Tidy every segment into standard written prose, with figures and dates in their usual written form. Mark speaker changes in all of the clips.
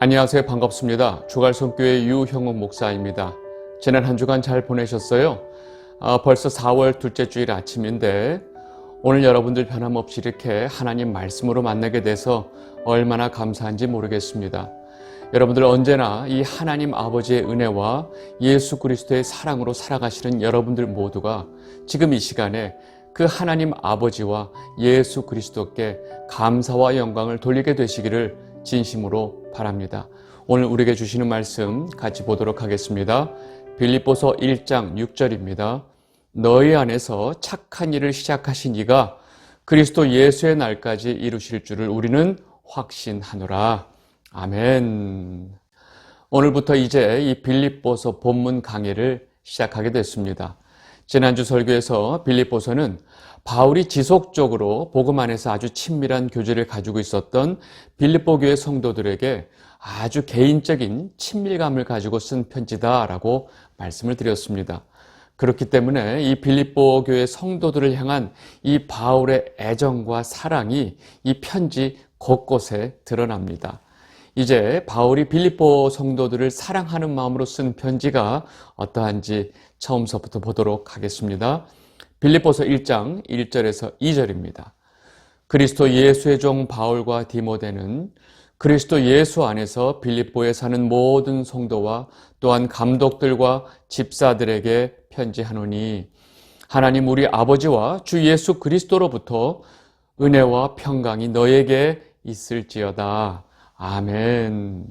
Speaker 1: 안녕하세요. 반갑습니다. 주갈성교회 유형욱 목사입니다. 지난 한 주간 잘 보내셨어요? 벌써 4월 둘째 주일 아침인데 오늘 여러분들 변함없이 이렇게 하나님 말씀으로 만나게 돼서 얼마나 감사한지 모르겠습니다. 여러분들 언제나 이 하나님 아버지의 은혜와 예수 그리스도의 사랑으로 살아가시는 여러분들 모두가 지금 이 시간에 그 하나님 아버지와 예수 그리스도께 감사와 영광을 돌리게 되시기를 진심으로 바랍니다. 오늘 우리에게 주시는 말씀 같이 보도록 하겠습니다. 빌립보서 1장 6절입니다. 너희 안에서 착한 일을 시작하신 이가 그리스도 예수의 날까지 이루실 줄을 우리는 확신하노라. 아멘. 오늘부터 이제 이 빌립보서 본문 강의를 시작하게 됐습니다. 지난주 설교에서 빌립보서는 바울이 지속적으로 복음 안에서 아주 친밀한 교제를 가지고 있었던 빌립보 교회 성도들에게 아주 개인적인 친밀감을 가지고 쓴 편지다라고 말씀을 드렸습니다. 그렇기 때문에 이 빌립보 교회 성도들을 향한 이 바울의 애정과 사랑이 이 편지 곳곳에 드러납니다. 이제 바울이 빌립보 성도들을 사랑하는 마음으로 쓴 편지가 어떠한지 처음서부터 보도록 하겠습니다. 빌립보서 1장 1절에서 2절입니다. 그리스도 예수의 종 바울과 디모데는 그리스도 예수 안에서 빌립보에 사는 모든 성도와 또한 감독들과 집사들에게 편지하노니 하나님 우리 아버지와 주 예수 그리스도로부터 은혜와 평강이 너에게 있을지어다. 아멘.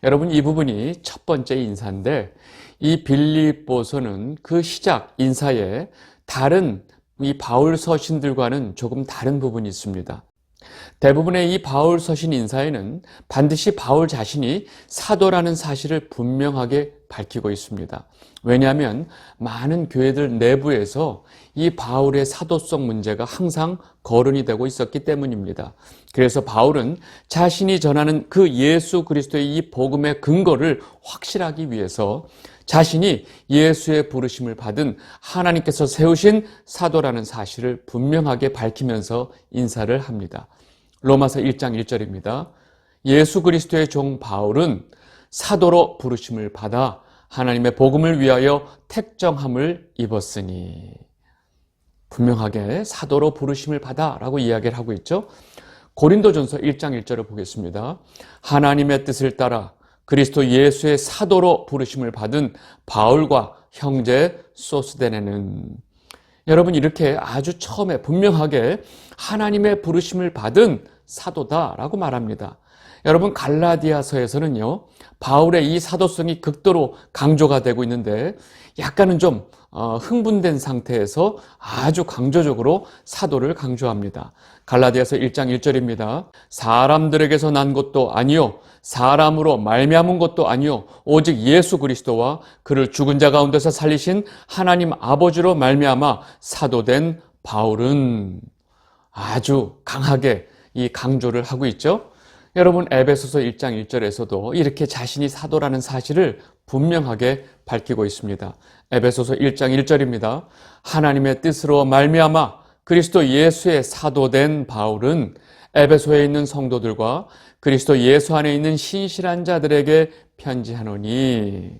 Speaker 1: 여러분, 이 부분이 첫 번째 인사인데 이 빌립보서는 그 시작 인사에 다른 이 바울 서신들과는 조금 다른 부분이 있습니다. 대부분의 이 바울 서신 인사에는 반드시 바울 자신이 사도라는 사실을 분명하게 밝히고 있습니다. 왜냐하면 많은 교회들 내부에서 이 바울의 사도성 문제가 항상 거론이 되고 있었기 때문입니다. 그래서 바울은 자신이 전하는 그 예수 그리스도의 이 복음의 근거를 확실하기 위해서 자신이 예수의 부르심을 받은 하나님께서 세우신 사도라는 사실을 분명하게 밝히면서 인사를 합니다. 로마서 1장 1절입니다. 예수 그리스도의 종 바울은 사도로 부르심을 받아 하나님의 복음을 위하여 택정함을 입었으니. 분명하게 사도로 부르심을 받아 라고 이야기를 하고 있죠. 고린도전서 1장 1절을 보겠습니다. 하나님의 뜻을 따라 그리스도 예수의 사도로 부르심을 받은 바울과 형제 소스데네는. 여러분, 이렇게 아주 처음에 분명하게 하나님의 부르심을 받은 사도다라고 말합니다. 여러분, 갈라디아서에서는요, 바울의 이 사도성이 극도로 강조가 되고 있는데 약간은 좀 흥분된 상태에서 아주 강조적으로 사도를 강조합니다. 갈라디아서 1장 1절입니다. 사람들에게서 난 것도 아니요 사람으로 말미암은 것도 아니요 오직 예수 그리스도와 그를 죽은 자 가운데서 살리신 하나님 아버지로 말미암아 사도된 바울은. 아주 강하게 이 강조를 하고 있죠. 여러분, 에베소서 1장 1절에서도 이렇게 자신이 사도라는 사실을 분명하게 밝히고 있습니다. 에베소서 1장 1절입니다. 하나님의 뜻으로 말미암아 그리스도 예수의 사도된 바울은 에베소에 있는 성도들과 그리스도 예수 안에 있는 신실한 자들에게 편지하노니.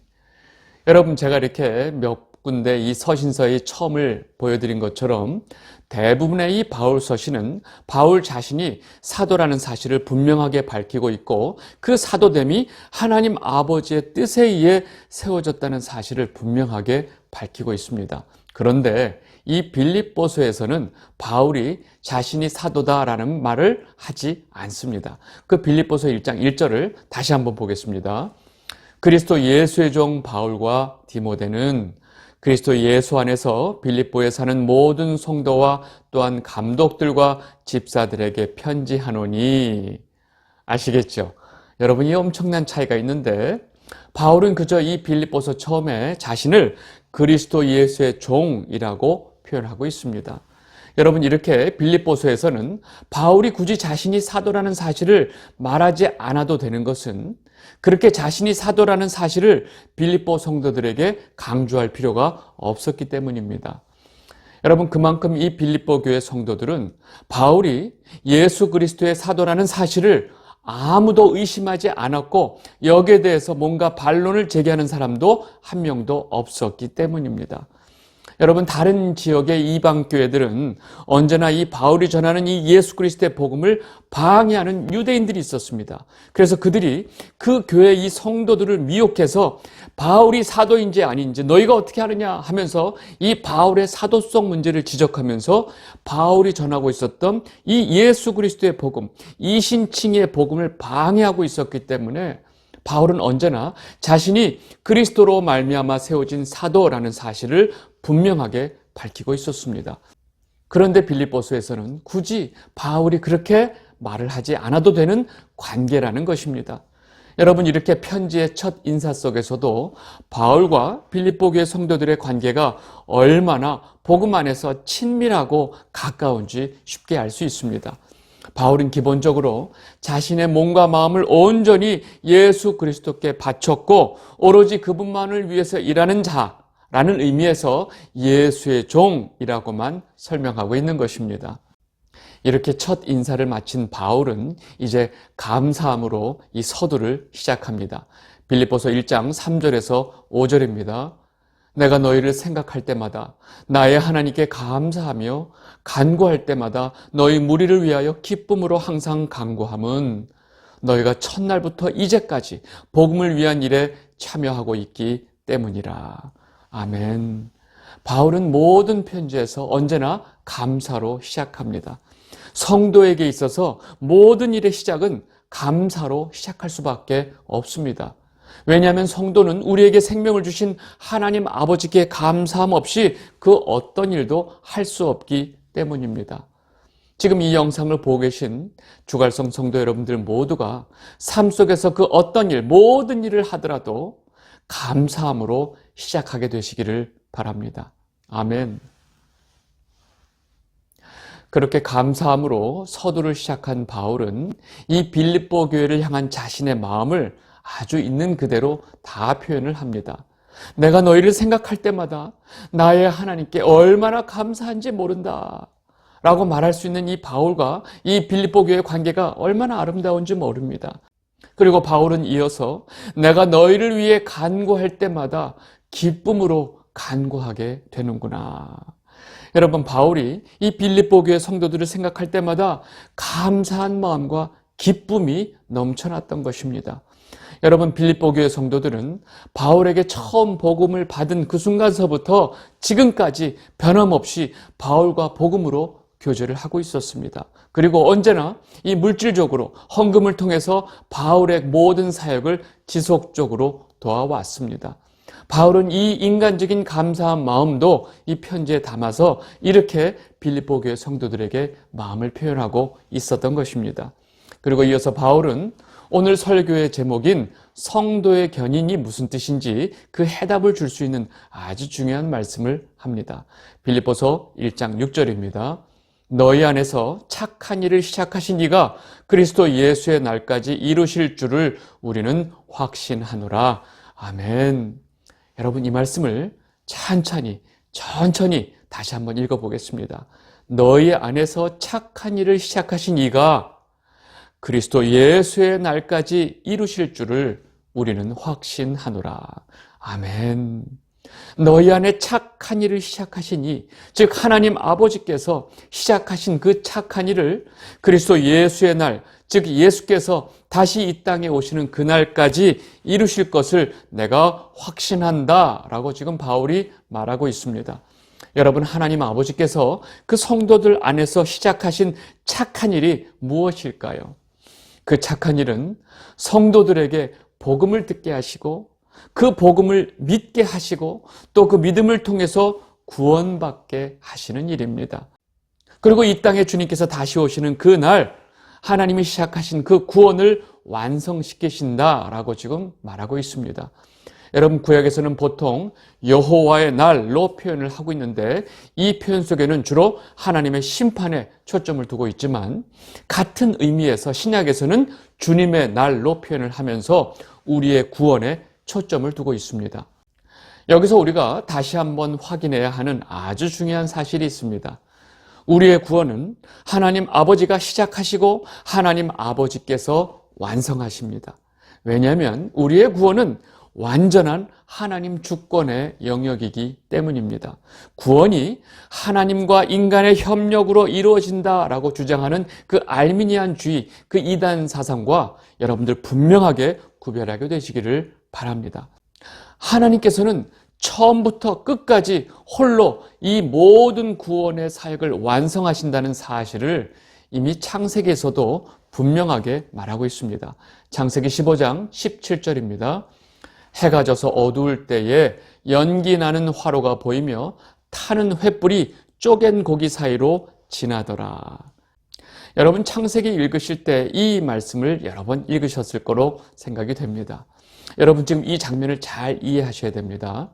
Speaker 1: 여러분, 제가 이렇게 몇 군데 이 서신서의 처음을 보여드린 것처럼 대부분의 이 바울 서신은 바울 자신이 사도라는 사실을 분명하게 밝히고 있고 그 사도됨이 하나님 아버지의 뜻에 의해 세워졌다는 사실을 분명하게 밝히고 있습니다. 그런데 이 빌립보서에서는 바울이 자신이 사도다라는 말을 하지 않습니다. 그 빌립보서 1장 1절을 다시 한번 보겠습니다. 그리스도 예수의 종 바울과 디모데는 그리스도 예수 안에서 빌립보에 사는 모든 성도와 또한 감독들과 집사들에게 편지하노니. 아시겠죠? 여러분, 이 엄청난 차이가 있는데 바울은 그저 이 빌립보서 처음에 자신을 그리스도 예수의 종이라고 표현하고 있습니다. 여러분, 이렇게 빌립보서에서는 바울이 굳이 자신이 사도라는 사실을 말하지 않아도 되는 것은 그렇게 자신이 사도라는 사실을 빌립보 성도들에게 강조할 필요가 없었기 때문입니다. 여러분, 그만큼 이 빌립보 교회 성도들은 바울이 예수 그리스도의 사도라는 사실을 아무도 의심하지 않았고 여기에 대해서 뭔가 반론을 제기하는 사람도 한 명도 없었기 때문입니다. 여러분, 다른 지역의 이방 교회들은 언제나 이 바울이 전하는 이 예수 그리스도의 복음을 방해하는 유대인들이 있었습니다. 그래서 그들이 그 교회 이 성도들을 미혹해서 바울이 사도인지 아닌지 너희가 어떻게 하느냐 하면서 이 바울의 사도성 문제를 지적하면서 바울이 전하고 있었던 이 예수 그리스도의 복음, 이신칭의 복음을 방해하고 있었기 때문에 바울은 언제나 자신이 그리스도로 말미암아 세워진 사도라는 사실을 분명하게 밝히고 있었습니다. 그런데 빌립보서에서는 굳이 바울이 그렇게 말을 하지 않아도 되는 관계라는 것입니다. 여러분, 이렇게 편지의 첫 인사 속에서도 바울과 빌립보 교회 성도들의 관계가 얼마나 복음 안에서 친밀하고 가까운지 쉽게 알 수 있습니다. 바울은 기본적으로 자신의 몸과 마음을 온전히 예수 그리스도께 바쳤고 오로지 그분만을 위해서 일하는 자라는 의미에서 예수의 종이라고만 설명하고 있는 것입니다. 이렇게 첫 인사를 마친 바울은 이제 감사함으로 이 서두를 시작합니다. 빌립보서 1장 3절에서 5절입니다. 내가 너희를 생각할 때마다 나의 하나님께 감사하며 간구할 때마다 너희 무리를 위하여 기쁨으로 항상 간구함은 너희가 첫날부터 이제까지 복음을 위한 일에 참여하고 있기 때문이라. 아멘. 바울은 모든 편지에서 언제나 감사로 시작합니다. 성도에게 있어서 모든 일의 시작은 감사로 시작할 수밖에 없습니다. 왜냐하면 성도는 우리에게 생명을 주신 하나님 아버지께 감사함 없이 그 어떤 일도 할 수 없기 때문입니다. 지금 이 영상을 보고 계신 주갈성 성도 여러분들 모두가 삶 속에서 그 어떤 일, 모든 일을 하더라도 감사함으로 시작하게 되시기를 바랍니다. 아멘. 그렇게 감사함으로 서두를 시작한 바울은 이 빌립보 교회를 향한 자신의 마음을 아주 있는 그대로 다 표현을 합니다. 내가 너희를 생각할 때마다 나의 하나님께 얼마나 감사한지 모른다 라고 말할 수 있는 이 바울과 이 빌립보 교회의 관계가 얼마나 아름다운지 모릅니다. 그리고 바울은 이어서 내가 너희를 위해 간구할 때마다 기쁨으로 간구하게 되는구나. 여러분, 바울이 이 빌립보 교회 성도들을 생각할 때마다 감사한 마음과 기쁨이 넘쳐났던 것입니다. 여러분, 빌립보 교회 성도들은 바울에게 처음 복음을 받은 그 순간서부터 지금까지 변함없이 바울과 복음으로 교제를 하고 있었습니다. 그리고 언제나 이 물질적으로 헌금을 통해서 바울의 모든 사역을 지속적으로 도와왔습니다. 바울은 이 인간적인 감사한 마음도 이 편지에 담아서 이렇게 빌립보 교회 성도들에게 마음을 표현하고 있었던 것입니다. 그리고 이어서 바울은 오늘 설교의 제목인 성도의 견인이 무슨 뜻인지 그 해답을 줄 수 있는 아주 중요한 말씀을 합니다. 빌립보서 1장 6절입니다. 너희 안에서 착한 일을 시작하신 이가 그리스도 예수의 날까지 이루실 줄을 우리는 확신하노라. 아멘. 여러분, 이 말씀을 천천히 다시 한번 읽어보겠습니다. 너희 안에서 착한 일을 시작하신 이가 그리스도 예수의 날까지 이루실 줄을 우리는 확신하노라. 아멘. 너희 안에 착한 일을 시작하신 이, 즉 하나님 아버지께서 시작하신 그 착한 일을 그리스도 예수의 날, 즉 예수께서 다시 이 땅에 오시는 그날까지 이루실 것을 내가 확신한다 라고 지금 바울이 말하고 있습니다. 여러분, 하나님 아버지께서 그 성도들 안에서 시작하신 착한 일이 무엇일까요? 그 착한 일은 성도들에게 복음을 듣게 하시고 그 복음을 믿게 하시고 또 그 믿음을 통해서 구원받게 하시는 일입니다. 그리고 이 땅에 주님께서 다시 오시는 그날 하나님이 시작하신 그 구원을 완성시키신다라고 지금 말하고 있습니다. 여러분, 구약에서는 보통 여호와의 날로 표현을 하고 있는데 이 표현 속에는 주로 하나님의 심판에 초점을 두고 있지만 같은 의미에서 신약에서는 주님의 날로 표현을 하면서 우리의 구원에 초점을 두고 있습니다. 여기서 우리가 다시 한번 확인해야 하는 아주 중요한 사실이 있습니다. 우리의 구원은 하나님 아버지가 시작하시고 하나님 아버지께서 완성하십니다. 왜냐하면 우리의 구원은 완전한 하나님 주권의 영역이기 때문입니다. 구원이 하나님과 인간의 협력으로 이루어진다라고 주장하는 그 알미니안주의, 그 이단 사상과 여러분들 분명하게 구별하게 되시기를 바랍니다. 하나님께서는 처음부터 끝까지 홀로 이 모든 구원의 사역을 완성하신다는 사실을 이미 창세기에서도 분명하게 말하고 있습니다. 창세기 15장 17절입니다. 해가 져서 어두울 때에 연기 나는 화로가 보이며 타는 횃불이 쪼갠 고기 사이로 지나더라. 여러분 창세기 읽으실 때 이 말씀을 여러 번 읽으셨을 거로 생각이 됩니다. 여러분 지금 이 장면을 잘 이해하셔야 됩니다.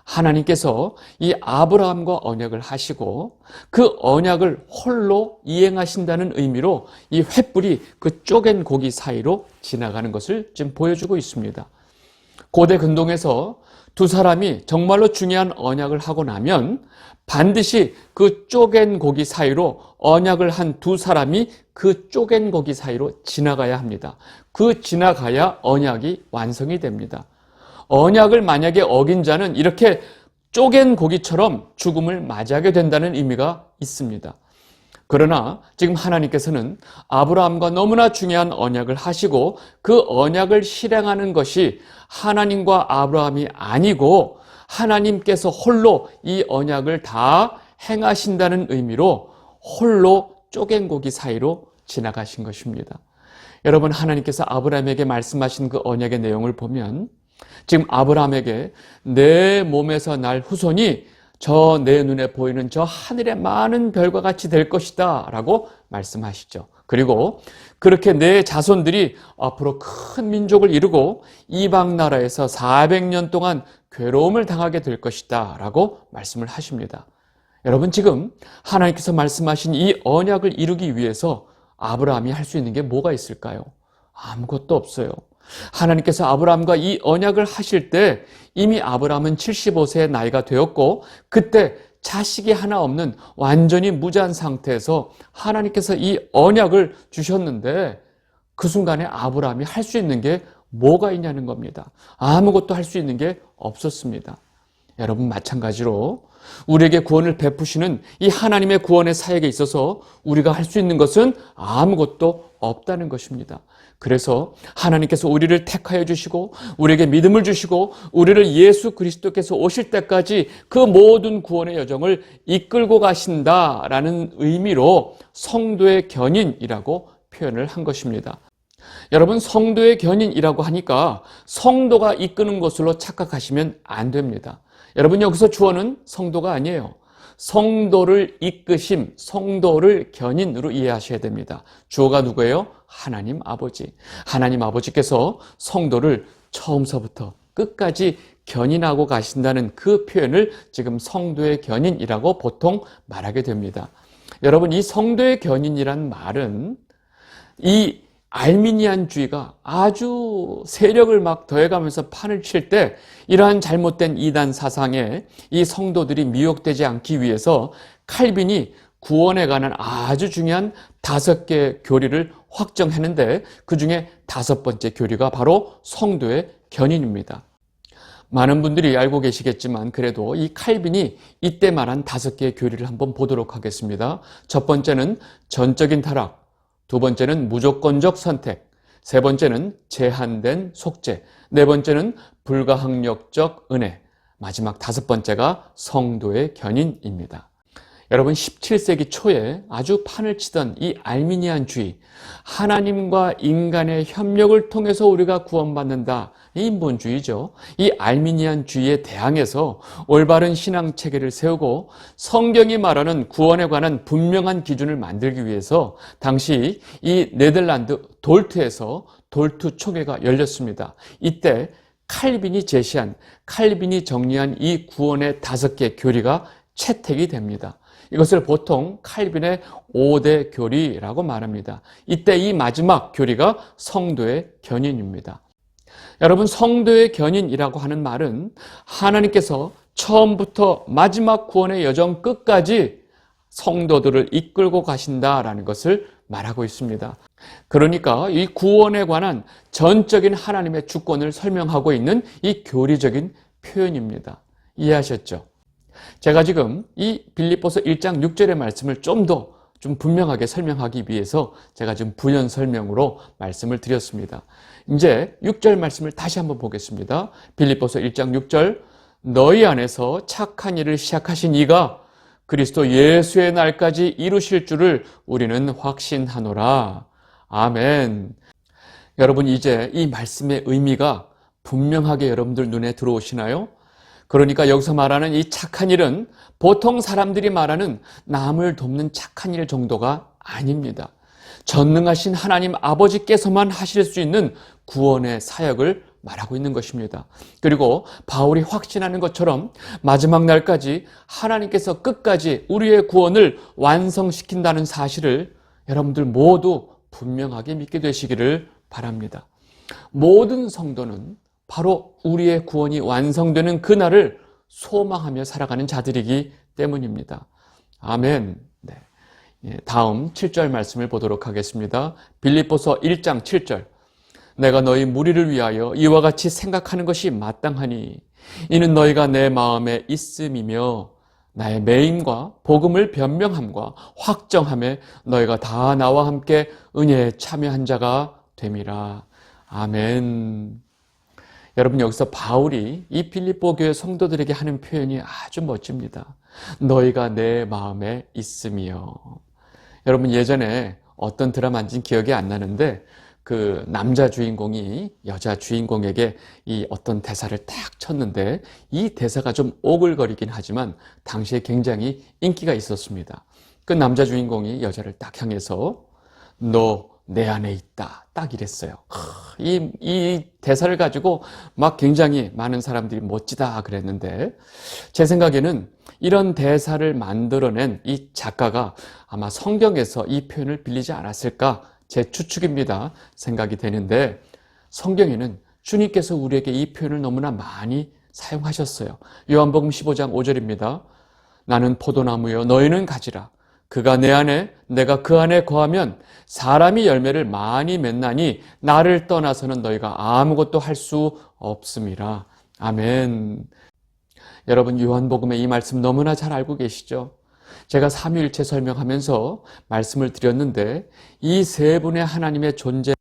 Speaker 1: 하나님께서 이 아브라함과 언약을 하시고 그 언약을 홀로 이행하신다는 의미로 이 횃불이 그 쪼갠 고기 사이로 지나가는 것을 지금 보여주고 있습니다. 고대 근동에서 두 사람이 정말로 중요한 언약을 하고 나면 반드시 그 쪼갠 고기 사이로 언약을 한 두 사람이 그 쪼갠 고기 사이로 지나가야 합니다. 그 지나가야 언약이 완성이 됩니다. 언약을 만약에 어긴 자는 이렇게 쪼갠 고기처럼 죽음을 맞이하게 된다는 의미가 있습니다. 그러나 지금 하나님께서는 아브라함과 너무나 중요한 언약을 하시고 그 언약을 실행하는 것이 하나님과 아브라함이 아니고 하나님께서 홀로 이 언약을 다 행하신다는 의미로 홀로 쪼갠 고기 사이로 지나가신 것입니다. 여러분 하나님께서 아브라함에게 말씀하신 그 언약의 내용을 보면 지금 아브라함에게 내 몸에서 날 후손이 저 내 눈에 보이는 저 하늘의 많은 별과 같이 될 것이다 라고 말씀하시죠. 그리고 그렇게 내 자손들이 앞으로 큰 민족을 이루고 이방 나라에서 400년 동안 괴로움을 당하게 될 것이다 라고 말씀을 하십니다. 여러분 지금 하나님께서 말씀하신 이 언약을 이루기 위해서 아브라함이 할 수 있는 게 뭐가 있을까요? 아무것도 없어요. 하나님께서 아브라함과 이 언약을 하실 때 이미 아브라함은 75세의 나이가 되었고 그때 자식이 하나 없는 완전히 무자한 상태에서 하나님께서 이 언약을 주셨는데 그 순간에 아브라함이 할 수 있는 게 뭐가 있냐는 겁니다. 아무것도 할 수 있는 게 없었습니다. 여러분 마찬가지로 우리에게 구원을 베푸시는 이 하나님의 구원의 사역에 있어서 우리가 할 수 있는 것은 아무것도 없다는 것입니다. 그래서 하나님께서 우리를 택하여 주시고 우리에게 믿음을 주시고 우리를 예수 그리스도께서 오실 때까지 그 모든 구원의 여정을 이끌고 가신다라는 의미로 성도의 견인이라고 표현을 한 것입니다. 여러분 성도의 견인이라고 하니까 성도가 이끄는 것으로 착각하시면 안 됩니다. 여러분 여기서 주어는 성도가 아니에요. 성도를 이끄심, 성도를 견인으로 이해하셔야 됩니다. 주어가 누구예요? 하나님 아버지. 하나님 아버지께서 성도를 처음서부터 끝까지 견인하고 가신다는 그 표현을 지금 성도의 견인이라고 보통 말하게 됩니다. 여러분 이 성도의 견인이란 말은 이 알미니안주의가 아주 세력을 막 더해가면서 판을 칠 때 이러한 잘못된 이단 사상에 이 성도들이 미혹되지 않기 위해서 칼빈이 구원에 관한 아주 중요한 5개의 교리를 확정했는데 그 중에 5번째 교리가 바로 성도의 견인입니다. 많은 분들이 알고 계시겠지만 그래도 이 칼빈이 이때 말한 5개의 교리를 한번 보도록 하겠습니다. 첫 번째는 전적인 타락, 두 번째는 무조건적 선택, 세 번째는 제한된 속죄, 네 번째는 불가항력적 은혜, 마지막 5번째가 성도의 견인입니다. 여러분 17세기 초에 아주 판을 치던 이 알미니안주의, 하나님과 인간의 협력을 통해서 우리가 구원받는다, 인본주의죠. 이 알미니안주의에 대항해서 올바른 신앙 체계를 세우고 성경이 말하는 구원에 관한 분명한 기준을 만들기 위해서 당시 이 네덜란드 돌트에서 돌트 총회가 열렸습니다. 이때 칼빈이 제시한, 칼빈이 정리한 이 구원의 5개 교리가 채택이 됩니다. 이것을 보통 칼빈의 5대 교리라고 말합니다. 이때 이 마지막 교리가 성도의 견인입니다. 여러분 성도의 견인이라고 하는 말은 하나님께서 처음부터 마지막 구원의 여정 끝까지 성도들을 이끌고 가신다라는 것을 말하고 있습니다. 그러니까 이 구원에 관한 전적인 하나님의 주권을 설명하고 있는 이 교리적인 표현입니다. 이해하셨죠? 제가 지금 이 빌립보서 1장 6절의 말씀을 좀 더 분명하게 설명하기 위해서 제가 지금 부연 설명으로 말씀을 드렸습니다. 이제 6절 말씀을 다시 한번 보겠습니다. 빌립보서 1장 6절, 너희 안에서 착한 일을 시작하신 이가 그리스도 예수의 날까지 이루실 줄을 우리는 확신하노라. 아멘. 여러분, 이제 이 말씀의 의미가 분명하게 여러분들 눈에 들어오시나요? 그러니까 여기서 말하는 이 착한 일은 보통 사람들이 말하는 남을 돕는 착한 일 정도가 아닙니다. 전능하신 하나님 아버지께서만 하실 수 있는 구원의 사역을 말하고 있는 것입니다. 그리고 바울이 확신하는 것처럼 마지막 날까지 하나님께서 끝까지 우리의 구원을 완성시킨다는 사실을 여러분들 모두 분명하게 믿게 되시기를 바랍니다. 모든 성도는 바로 우리의 구원이 완성되는 그날을 소망하며 살아가는 자들이기 때문입니다. 아멘. 네. 다음 7절 말씀을 보도록 하겠습니다. 빌립보서 1장 7절. 내가 너희 무리를 위하여 이와 같이 생각하는 것이 마땅하니 이는 너희가 내 마음에 있음이며 나의 매임과 복음을 변명함과 확정함에 너희가 다 나와 함께 은혜에 참여한 자가 됨이라. 아멘. 여러분, 여기서 바울이 이 빌립보 교회 성도들에게 하는 표현이 아주 멋집니다. 너희가 내 마음에 있으며. 여러분, 예전에 어떤 드라마인지는 기억이 안 나는데 그 남자 주인공이 여자 주인공에게 이 어떤 대사를 딱 쳤는데 이 대사가 좀 오글거리긴 하지만 당시에 굉장히 인기가 있었습니다. 그 남자 주인공이 여자를 딱 향해서 너 내 안에 있다. 딱 이랬어요. 이 대사를 가지고 막 굉장히 많은 사람들이 멋지다 그랬는데 제 생각에는 이런 대사를 만들어낸 이 작가가 아마 성경에서 이 표현을 빌리지 않았을까 제 추측입니다. 생각이 되는데 성경에는 주님께서 우리에게 이 표현을 너무나 많이 사용하셨어요. 요한복음 15장 5절입니다. 나는 포도나무여 너희는 가지라. 그가 내 안에 내가 그 안에 거하면 사람이 열매를 많이 맺나니 나를 떠나서는 너희가 아무것도 할 수 없음이라. 아멘. 여러분, 요한복음의 이 말씀 너무나 잘 알고 계시죠? 제가 삼위일체 설명하면서 말씀을 드렸는데 이 세 분의 하나님의 존재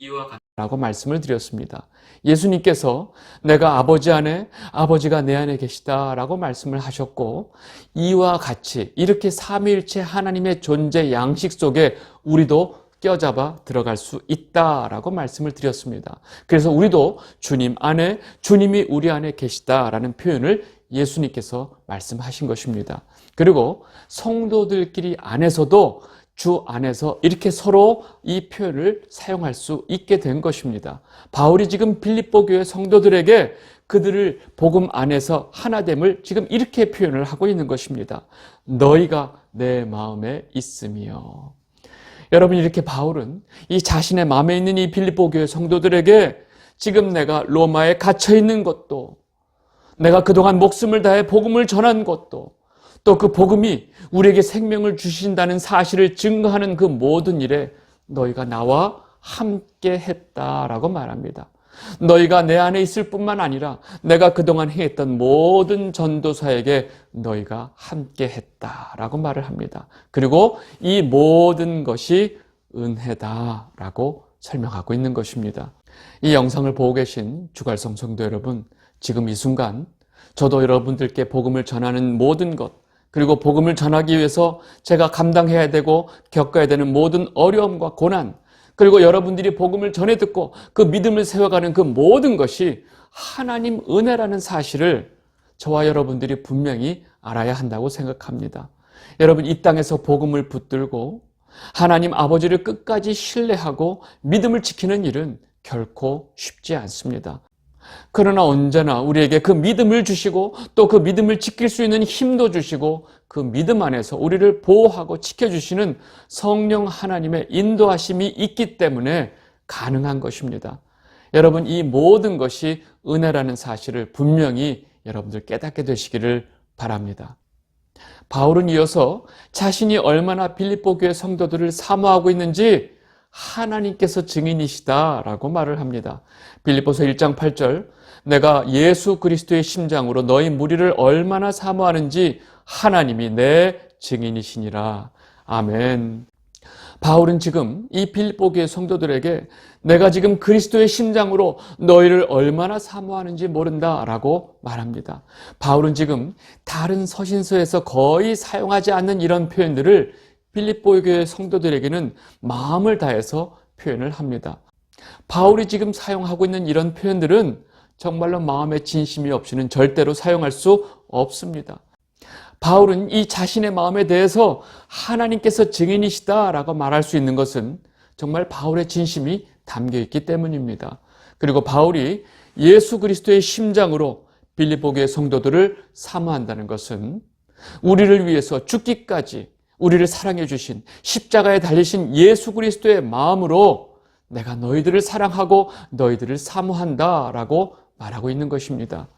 Speaker 1: 이와 같다고 말씀을 드렸습니다. 예수님께서 내가 아버지 안에 아버지가 내 안에 계시다라고 말씀을 하셨고 이와 같이 이렇게 삼위일체 하나님의 존재 양식 속에 우리도 껴잡아 들어갈 수 있다라고 말씀을 드렸습니다. 그래서 우리도 주님 안에 주님이 우리 안에 계시다라는 표현을 예수님께서 말씀하신 것입니다. 그리고 성도들끼리 안에서도 주 안에서 이렇게 서로 이 표현을 사용할 수 있게 된 것입니다. 바울이 지금 빌립보 교회 성도들에게 그들을 복음 안에서 하나됨을 지금 이렇게 표현을 하고 있는 것입니다. 너희가 내 마음에 있으며. 여러분, 이렇게 바울은 이 자신의 마음에 있는 이 빌립보 교회 성도들에게 지금 내가 로마에 갇혀 있는 것도, 내가 그동안 목숨을 다해 복음을 전한 것도, 또 그 복음이 우리에게 생명을 주신다는 사실을 증거하는 그 모든 일에 너희가 나와 함께 했다라고 말합니다. 너희가 내 안에 있을 뿐만 아니라 내가 그동안 행했던 모든 전도사에게 너희가 함께 했다라고 말을 합니다. 그리고 이 모든 것이 은혜다라고 설명하고 있는 것입니다. 이 영상을 보고 계신 주갈성 성도 여러분, 지금 이 순간 저도 여러분들께 복음을 전하는 모든 것, 그리고 복음을 전하기 위해서 제가 감당해야 되고 겪어야 되는 모든 어려움과 고난, 그리고 여러분들이 복음을 전해 듣고 그 믿음을 세워가는 그 모든 것이 하나님 은혜라는 사실을 저와 여러분들이 분명히 알아야 한다고 생각합니다. 여러분, 이 땅에서 복음을 붙들고 하나님 아버지를 끝까지 신뢰하고 믿음을 지키는 일은 결코 쉽지 않습니다. 그러나 언제나 우리에게 그 믿음을 주시고 또 그 믿음을 지킬 수 있는 힘도 주시고 그 믿음 안에서 우리를 보호하고 지켜주시는 성령 하나님의 인도하심이 있기 때문에 가능한 것입니다. 여러분, 이 모든 것이 은혜라는 사실을 분명히 여러분들 깨닫게 되시기를 바랍니다. 바울은 이어서 자신이 얼마나 빌립보 교회 성도들을 사모하고 있는지 하나님께서 증인이시다라고 말을 합니다. 빌립보서 1장 8절, 내가 예수 그리스도의 심장으로 너희 무리를 얼마나 사모하는지 하나님이 내 증인이시니라. 아멘. 바울은 지금 이 빌립보 교회 성도들에게 내가 지금 그리스도의 심장으로 너희를 얼마나 사모하는지 모른다라고 말합니다. 바울은 지금 다른 서신서에서 거의 사용하지 않는 이런 표현들을 빌립보 교회 성도들에게는 마음을 다해서 표현을 합니다. 바울이 지금 사용하고 있는 이런 표현들은 정말로 마음에 진심이 없이는 절대로 사용할 수 없습니다. 바울은 이 자신의 마음에 대해서 하나님께서 증인이시다라고 말할 수 있는 것은 정말 바울의 진심이 담겨 있기 때문입니다. 그리고 바울이 예수 그리스도의 심장으로 빌립보 교회 성도들을 사모한다는 것은 우리를 위해서 죽기까지 우리를 사랑해 주신 십자가에 달리신 예수 그리스도의 마음으로 내가 너희들을 사랑하고 너희들을 사모한다라고 말하고 있는 것입니다.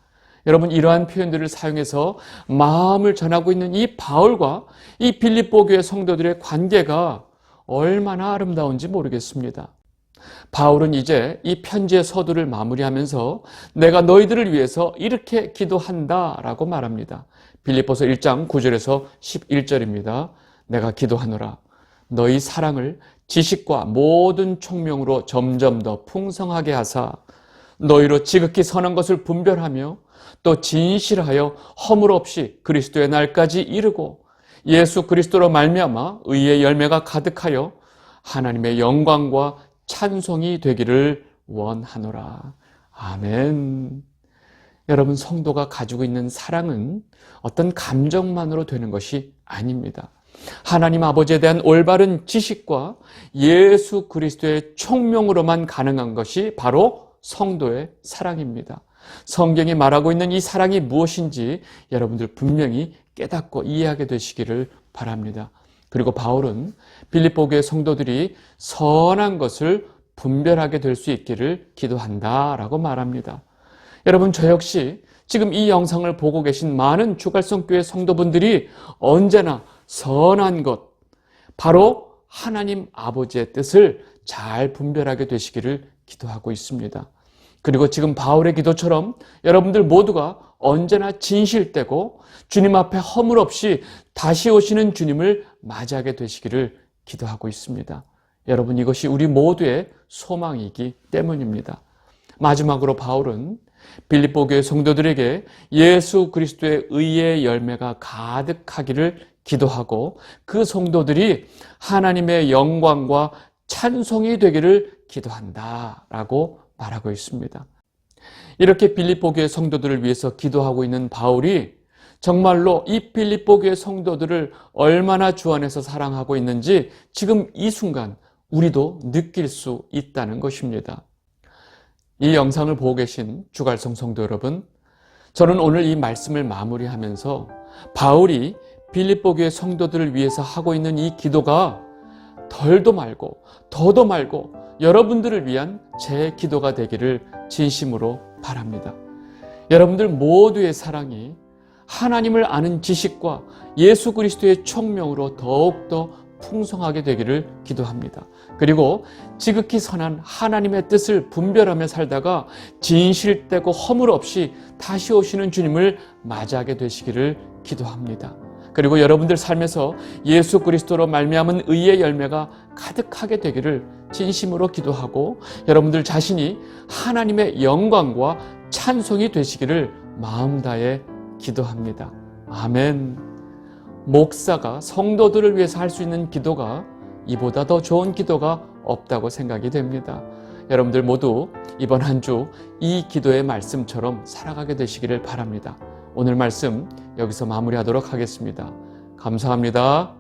Speaker 1: 여러분, 이러한 표현들을 사용해서 마음을 전하고 있는 이 바울과 이 빌립보 교회 성도들의 관계가 얼마나 아름다운지 모르겠습니다. 바울은 이제 이 편지의 서두를 마무리하면서 내가 너희들을 위해서 이렇게 기도한다라고 말합니다. 빌립보서 1장 9절에서 11절입니다. 내가 기도하노라. 너희 사랑을 지식과 모든 총명으로 점점 더 풍성하게 하사 너희로 지극히 선한 것을 분별하며 또 진실하여 허물 없이 그리스도의 날까지 이르고 예수 그리스도로 말미암아 의의 열매가 가득하여 하나님의 영광과 찬송이 되기를 원하노라. 아멘. 여러분, 성도가 가지고 있는 사랑은 어떤 감정만으로 되는 것이 아닙니다. 하나님 아버지에 대한 올바른 지식과 예수 그리스도의 총명으로만 가능한 것이 바로 성도의 사랑입니다. 성경이 말하고 있는 이 사랑이 무엇인지 여러분들 분명히 깨닫고 이해하게 되시기를 바랍니다. 그리고 바울은 빌립보 교회 성도들이 선한 것을 분별하게 될 수 있기를 기도한다라고 말합니다. 여러분, 저 역시 지금 이 영상을 보고 계신 많은 주갈성교회 성도분들이 언제나 선한 것, 바로 하나님 아버지의 뜻을 잘 분별하게 되시기를 기도하고 있습니다. 그리고 지금 바울의 기도처럼 여러분들 모두가 언제나 진실되고 주님 앞에 허물 없이 다시 오시는 주님을 맞이하게 되시기를 기도하고 있습니다. 여러분, 이것이 우리 모두의 소망이기 때문입니다. 마지막으로 바울은 빌립보 교회 성도들에게 예수 그리스도의 의의 열매가 가득하기를 기도하고 그 성도들이 하나님의 영광과 찬송이 되기를 기도한다라고 말하고 있습니다. 이렇게 빌립보 교회 성도들을 위해서 기도하고 있는 바울이 정말로 이 빌립보 교회 성도들을 얼마나 주 안에서 사랑하고 있는지 지금 이 순간 우리도 느낄 수 있다는 것입니다. 이 영상을 보고 계신 주갈성 성도 여러분, 저는 오늘 이 말씀을 마무리하면서 바울이 빌립보 교회 성도들을 위해서 하고 있는 이 기도가 덜도 말고 더도 말고 여러분들을 위한 제 기도가 되기를 진심으로 바랍니다. 여러분들 모두의 사랑이 하나님을 아는 지식과 예수 그리스도의 총명으로 더욱더 풍성하게 되기를 기도합니다. 그리고 지극히 선한 하나님의 뜻을 분별하며 살다가 진실되고 허물 없이 다시 오시는 주님을 맞이하게 되시기를 기도합니다. 그리고 여러분들 삶에서 예수 그리스도로 말미암은 의의 열매가 가득하게 되기를 진심으로 기도하고 여러분들 자신이 하나님의 영광과 찬송이 되시기를 마음 다해 기도합니다. 아멘. 목사가 성도들을 위해서 할 수 있는 기도가 이보다 더 좋은 기도가 없다고 생각이 됩니다. 여러분들 모두 이번 한 주 이 기도의 말씀처럼 살아가게 되시기를 바랍니다. 오늘 말씀 여기서 마무리하도록 하겠습니다. 감사합니다.